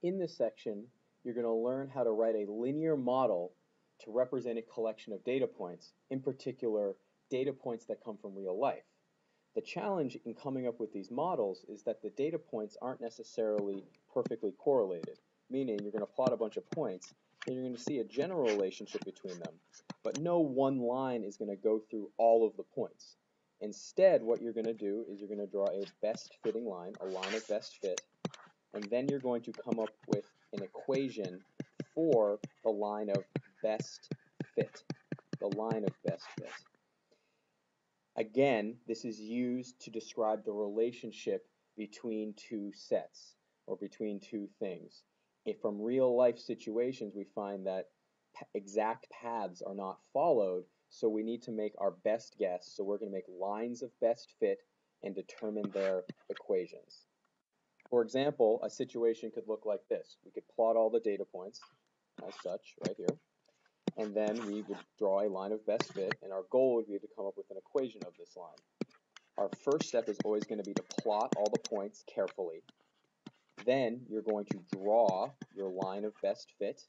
In this section, you're going to learn how to write a linear model to represent a collection of data points, in particular, data points that come from real life. The challenge in coming up with these models is that the data points aren't necessarily perfectly correlated, meaning you're going to plot a bunch of points and you're going to see a general relationship between them, but no one line is going to go through all of the points. Instead, what you're going to do is you're going to draw a best fitting line, a line of best fit, and then you're going to come up with an equation for the line of best fit, the line of best fit. Again, this is used to describe the relationship between two sets or between two things. If from real life situations we find that exact paths are not followed, so we need to make our best guess, so we're going to make lines of best fit and determine their equations. For example, a situation could look like this. We could plot all the data points as such right here, and then we would draw a line of best fit, and our goal would be to come up with an equation of this line. Our first step is always going to be to plot all the points carefully. Then you're going to draw your line of best fit.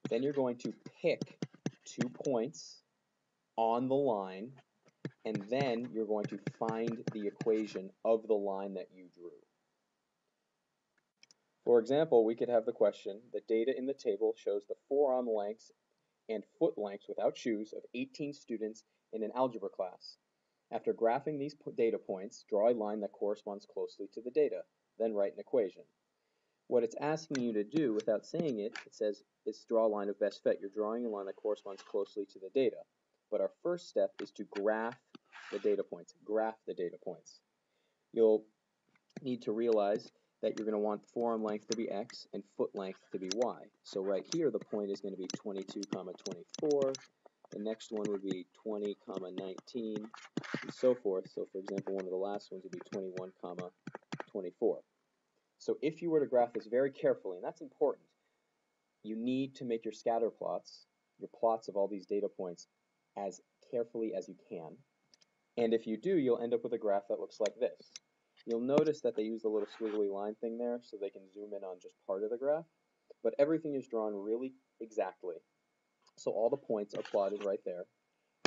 Then you're going to pick 2 points on the line, and then you're going to find the equation of the line that you drew. For example, we could have the question, the data in the table shows the forearm lengths and foot lengths without shoes of 18 students in an algebra class. After graphing these data points, draw a line that corresponds closely to the data, then write an equation. What it's asking you to do without saying it, it says it's draw a line of best fit. You're drawing a line that corresponds closely to the data. But our first step is to graph the data points. Graph the data points. You'll need to realize that you're going to want forearm length to be x and foot length to be y. So right here the point is going to be 22, 24. The next one would be 20, 19, and so forth. So for example, one of the last ones would be 21, 24. So if you were to graph this very carefully, and that's important, you need to make your scatter plots, your plots of all these data points, as carefully as you can. And if you do, you'll end up with a graph that looks like this. You'll notice that they use the little squiggly line thing there so they can zoom in on just part of the graph, but everything is drawn really exactly. So all the points are plotted right there,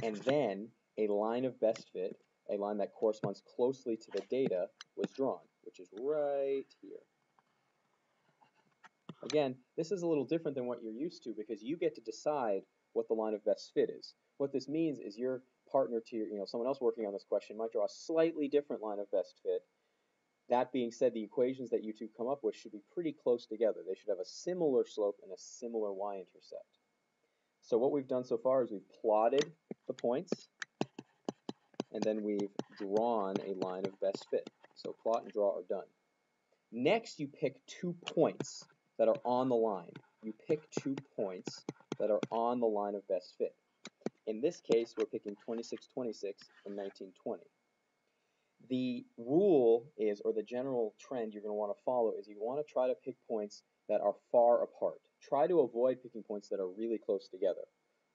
and then a line of best fit, a line that corresponds closely to the data, was drawn, which is right here. Again, this is a little different than what you're used to because you get to decide what the line of best fit is. What this means is your partner to your, someone else working on this question might draw a slightly different line of best fit. That being said, the equations that you two come up with should be pretty close together. They should have a similar slope and a similar y-intercept. So what we've done so far is we've plotted the points, and then we've drawn a line of best fit. So plot and draw are done. Next, you pick 2 points that are on the line. You pick 2 points that are on the line of best fit. In this case, we're picking 26, 26 and 19, 20. The rule is, or the general trend you're going to want to follow is you want to try to pick points that are far apart. Try to avoid picking points that are really close together.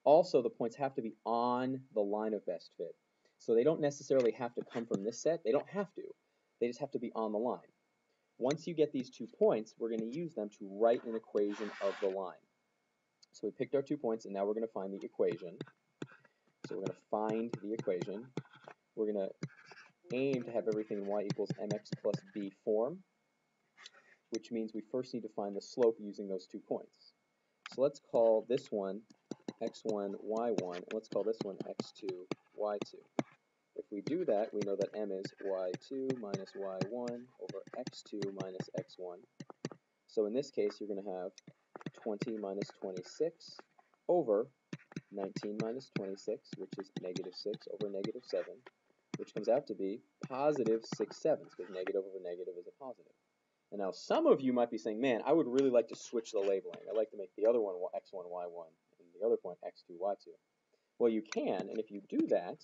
Also, the points have to be on the line of best fit. So they don't necessarily have to come from this set. They don't have to. They just have to be on the line. Once you get these 2 points, we're going to use them to write an equation of the line. So we picked our 2 points, and now we're going to find the equation. So we're going to find the equation. We're going to aim to have everything in y equals mx plus b form, which means we first need to find the slope using those 2 points. So let's call this one x1, y1, and let's call this one x2, y2. If we do that, we know that m is y2 minus y1 over x2 minus x1. So in this case, you're going to have 20 minus 26 over 19 minus 26, which is negative 6 over negative 7, which comes out to be positive 6/7, because negative over negative is a positive. And now some of you might be saying, man, I would really like to switch the labeling. I'd like to make the other one x1, y1, and the other point x2, y2. Well, you can, and if you do that,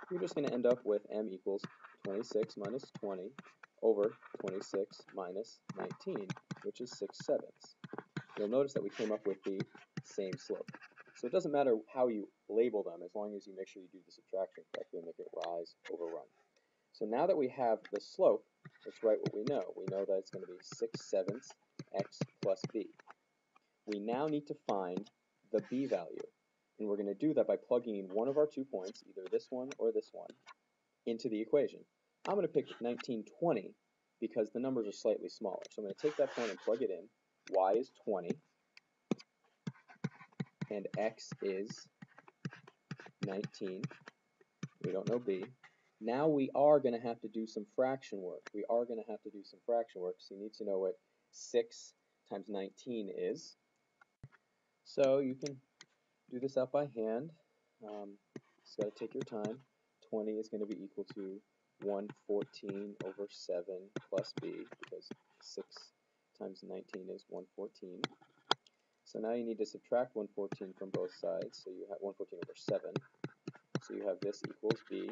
you're just going to end up with m equals 26 minus 20 over 26 minus 19, which is 6/7. You'll notice that we came up with the same slope. So it doesn't matter how you label them, as long as you make sure you do the subtraction correctly and make it rise over run. So now that we have the slope, let's write what we know. We know that it's going to be 6/7 x plus b. We now need to find the b value, and we're going to do that by plugging in one of our 2 points, either this one or this one, into the equation. I'm going to pick 1920 because the numbers are slightly smaller. So I'm going to take that point and plug it in. Y is 20, and x is 19. We don't know b. Now we are going to have to do some fraction work. So you need to know what 6 times 19 is. So you can do this out by hand. Just got to take your time. 20 is going to be equal to 114 over 7 plus b, because 6 times 19 is 114. So now you need to subtract 114 from both sides. So you have 114 over 7. So you have this equals b.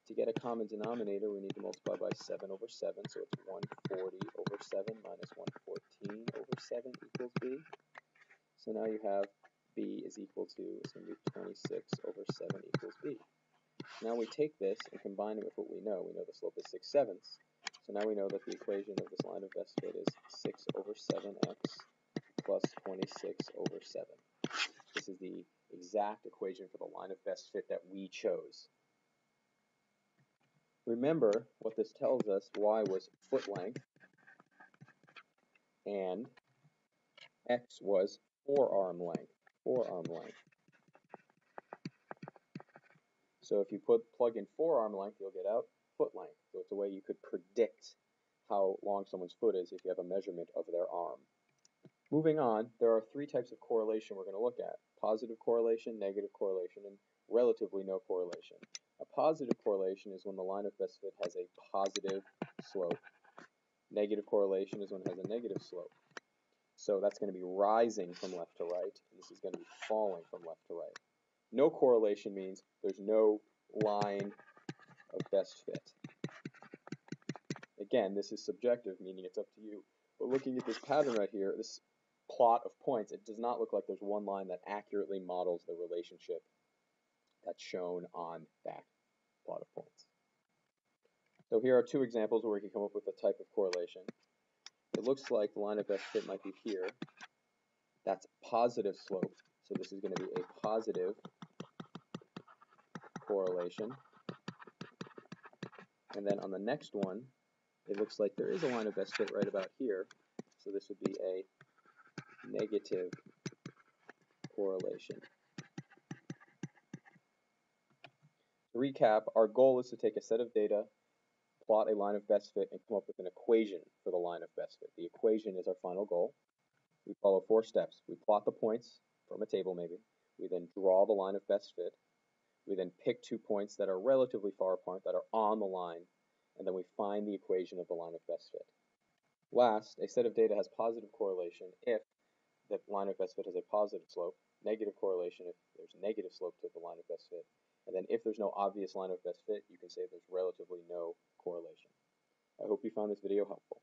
To get a common denominator, we need to multiply by 7 over 7. So it's 140 over 7 minus 114 over 7 equals b. So now you have b is equal to, it's going to be 26 over 7 equals b. Now we take this and combine it with what we know. We know the slope is 6/7. So now we know that the equation of this line of best fit is 6 over 7x plus 26 over 7. This is the exact equation for the line of best fit that we chose. Remember what this tells us: y was foot length and x was forearm length. So if you plug in forearm length, you'll get out foot length. So it's a way you could predict how long someone's foot is if you have a measurement of their arm. Moving on, there are 3 types of correlation we're going to look at: positive correlation, negative correlation, and relatively no correlation. A positive correlation is when the line of best fit has a positive slope. Negative correlation is when it has a negative slope. So that's going to be rising from left to right, and this is going to be falling from left to right. No correlation means there's no line of best fit. Again, this is subjective, meaning it's up to you. But looking at this pattern right here, this plot of points, it does not look like there's one line that accurately models the relationship that's shown on that plot of points. So here are 2 examples where we can come up with a type of correlation. It looks like the line of best fit might be here. That's positive slope, so this is going to be a positive correlation. And then on the next one, it looks like there is a line of best fit right about here, so this would be a negative correlation. To recap, our goal is to take a set of data, plot a line of best fit, and come up with an equation for the line of best fit. The equation is our final goal. We follow 4 steps. We plot the points from a table maybe. We then draw the line of best fit. We then pick 2 points that are relatively far apart, that are on the line, and then we find the equation of the line of best fit. Last, a set of data has positive correlation if the line of best fit has a positive slope, negative correlation if there's negative slope to the line of best fit, and then if there's no obvious line of best fit, you can say there's relatively no correlation. I hope you found this video helpful.